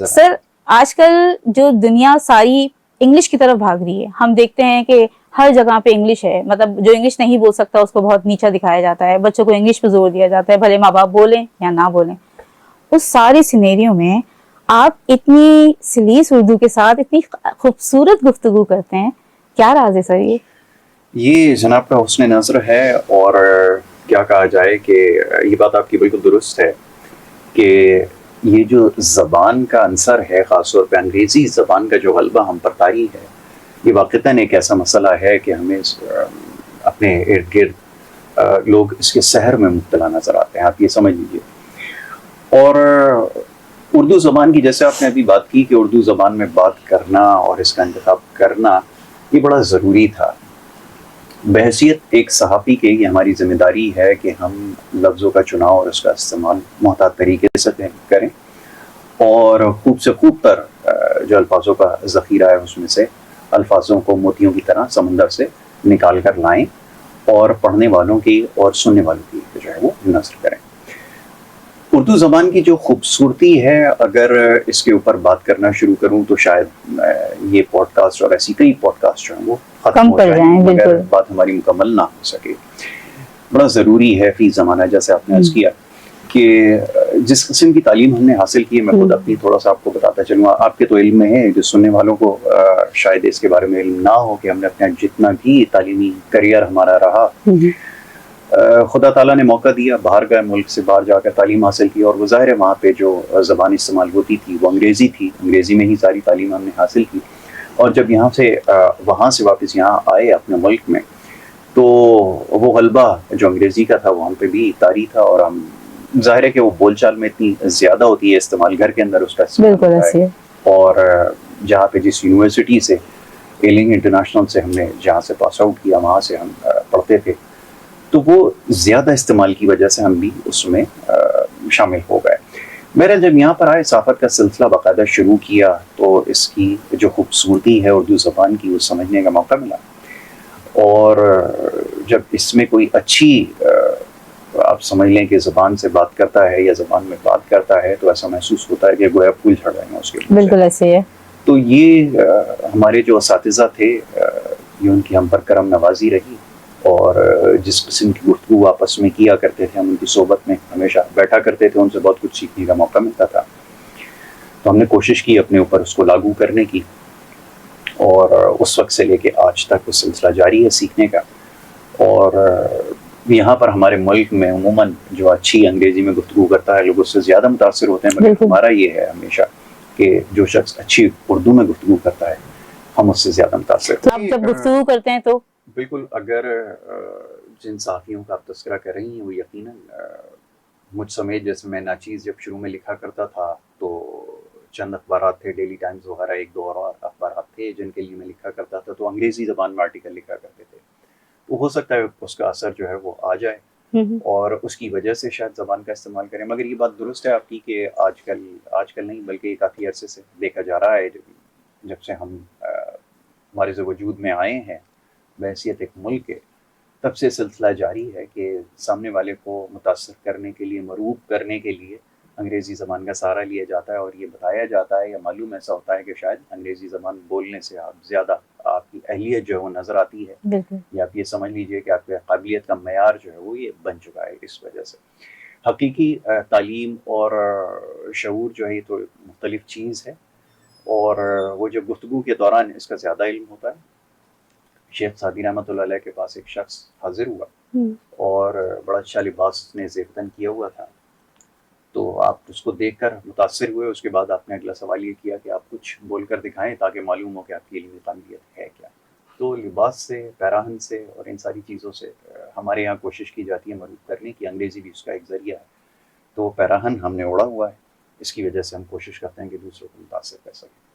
سر آج کل جو دنیا ساری انگلش کی طرف بھاگ رہی ہے، ہم دیکھتے ہیں کہ ہر جگہ پہ انگلش ہے، مطلب جو انگلش نہیں بول سکتا اس کو بہت نیچا دکھایا جاتا ہے، بچوں کو انگلش پہ زور دیا جاتا ہے، بھلے ماں باپ بولیں یا نہ بولیں۔ اس ساری سینیریو میں آپ اتنی سلیس اردو کے ساتھ اتنی خوبصورت گفتگو کرتے ہیں، کیا راز ہے سر؟ یہ جناب کا حسن نظر ہے، اور کیا کہا جائے کہ یہ بات آپ کی بالکل درست ہے کہ یہ جو زبان کا عنصر ہے، خاص طور پہ انگریزی زبان کا جو غلبہ ہم پر طاری ہے، یہ واقعتاً ایک ایسا مسئلہ ہے کہ ہمیں اپنے ارد گرد لوگ اس کے سحر میں مبتلا نظر آتے ہیں، آپ یہ سمجھ لیجیے۔ اور اردو زبان کی جیسے آپ نے ابھی بات کی کہ اردو زبان میں بات کرنا اور اس کا انتخاب کرنا یہ بڑا ضروری تھا۔ بحیثیت ایک صحافی کے یہ ہماری ذمہ داری ہے کہ ہم لفظوں کا چناؤ اور اس کا استعمال محتاط طریقے سے کریں، اور خوب سے خوب تر جو الفاظوں کا ذخیرہ ہے اس میں سے الفاظوں کو موتیوں کی طرح سمندر سے نکال کر لائیں اور پڑھنے والوں کی اور سننے والوں کی جو ہے وہ نثر کریں۔ اردو زبان کی جو خوبصورتی ہے، اگر اس کے اوپر بات کرنا شروع کروں تو شاید یہ پوڈ کاسٹ اور ایسی کئی پوڈ کاسٹ جو ہیں وہ ختم ہو جائیں، مگر بات ہماری مکمل نہ ہو سکے۔ بڑا ضروری ہے فی زمانہ، جیسے آپ نے عرض کیا کہ جس قسم کی تعلیم ہم نے حاصل کی ہے، میں خود اپنی تھوڑا سا آپ کو بتاتا چلوں گا، آپ کے تو علم میں ہے، جو سننے والوں کو شاید اس کے بارے میں علم نہ ہو کہ ہم نے اپنا جتنا بھی تعلیمی کریئر ہمارا رہا، خدا تعالیٰ نے موقع دیا، باہر گئے، ملک سے باہر جا کر تعلیم حاصل کی، اور وہ ظاہر ہے وہاں پہ جو زبان استعمال ہوتی تھی وہ انگریزی تھی، انگریزی میں ہی ساری تعلیم ہم نے حاصل کی، اور جب یہاں سے وہاں سے واپس یہاں آئے اپنے ملک میں تو وہ غلبہ جو انگریزی کا تھا وہ ہم پہ بھی طاری تھا، اور ہم ظاہر ہے کہ وہ بول چال میں اتنی زیادہ ہوتی ہے استعمال گھر کے اندر اس کا استعمال ہوتا ہے، اور جہاں پہ جس یونیورسٹی سے ایلنگ انٹرنیشنل سے ہم نے جہاں سے پاس آؤٹ کیا وہاں سے ہم پڑھتے تھے، تو وہ زیادہ استعمال کی وجہ سے ہم بھی اس میں شامل ہو گئے۔ میرا جب یہاں پر آئے صحافت کا سلسلہ باقاعدہ شروع کیا تو اس کی جو خوبصورتی ہے اردو زبان کی وہ سمجھنے کا موقع ملا، اور جب اس میں کوئی اچھی آپ سمجھ لیں کہ زبان سے بات کرتا ہے یا زبان میں بات کرتا ہے تو ایسا محسوس ہوتا ہے کہ گویا پھول جھڑ رہے ہیں اس کے، بالکل ایسے ہے۔ تو یہ ہمارے جو اساتذہ تھے یہ ان کی ہم پر کرم نوازی رہی، اور جس قسم کی گفتگو آپس میں کیا کرتے تھے ہم ان کی صحبت میں ہمیشہ بیٹھا کرتے تھے، ان سے بہت کچھ سیکھنے کا موقع ملتا تھا، تو ہم نے کوشش کی اپنے اوپر اس کو لاگو کرنے کی، اور اس وقت سے لے کے آج تک وہ سلسلہ جاری ہے سیکھنے کا۔ اور یہاں پر ہمارے ملک میں عموماً جو اچھی انگریزی میں گفتگو کرتا ہے لوگ اس سے زیادہ متاثر ہوتے ہیں، مگر ہمارا یہ ہے ہمیشہ کہ جو شخص اچھی اردو میں گفتگو کرتا ہے ہم اس سے زیادہ متاثر ہوتے ہیں۔ آپ جب گفتگو کرتے ہیں تو بالکل، اگر جن صحافیوں کا آپ تذکرہ کر رہی ہیں وہ یقیناً مجھ سمیت، جیسے میں ناچیز جب شروع میں لکھا کرتا تھا تو چند اخبارات تھے، ڈیلی ٹائمز وغیرہ ایک دو اور اخبارات تھے جن کے لیے میں لکھا کرتا تھا، تو انگریزی زبان میں آرٹیکل لکھا کرتے تھے، تو ہو سکتا ہے اس کا اثر جو ہے وہ آ جائے اور اس کی وجہ سے شاید زبان کا استعمال کریں، مگر یہ بات درست ہے آپ کی کہ آج کل نہیں بلکہ کافی عرصے سے دیکھا جا رہا ہے، جب سے ہم ہمارے وجود میں آئے ہیں بحیثیت ایک ملک کے، تب سے سلسلہ جاری ہے کہ سامنے والے کو متاثر کرنے کے لیے، مرعوب کرنے کے لیے انگریزی زبان کا سہارا لیا جاتا ہے، اور یہ بتایا جاتا ہے یا معلوم ایسا ہوتا ہے کہ شاید انگریزی زبان بولنے سے آپ زیادہ آپ کی اہلیت جو ہے وہ نظر آتی ہے، یا آپ یہ سمجھ لیجئے کہ آپ کی قابلیت کا معیار جو ہے وہ یہ بن چکا ہے اس وجہ سے۔ حقیقی تعلیم اور شعور جو ہے یہ تو مختلف چیز ہے، اور وہ جب گفتگو کے دوران اس کا زیادہ علم ہوتا ہے۔ شیخ سعدی رحمۃ اللہ علیہ کے پاس ایک شخص حاضر ہوا اور بڑا اچھا لباس نے زیفتن کیا ہوا تھا، تو آپ اس کو دیکھ کر متاثر ہوئے، اس کے بعد آپ نے اگلا سوال یہ کیا کہ آپ کچھ بول کر دکھائیں تاکہ معلوم ہو کہ آپ کی علمی قابلیت ہے کیا۔ تو لباس سے، پیراہن سے اور ان ساری چیزوں سے ہمارے یہاں کوشش کی جاتی ہے مرعوب کرنے کی، انگریزی بھی اس کا ایک ذریعہ ہے، تو پیراہن ہم نے اوڑھا ہوا ہے، اس کی وجہ سے ہم کوشش کرتے ہیں کہ دوسروں کو متاثر کر سکیں۔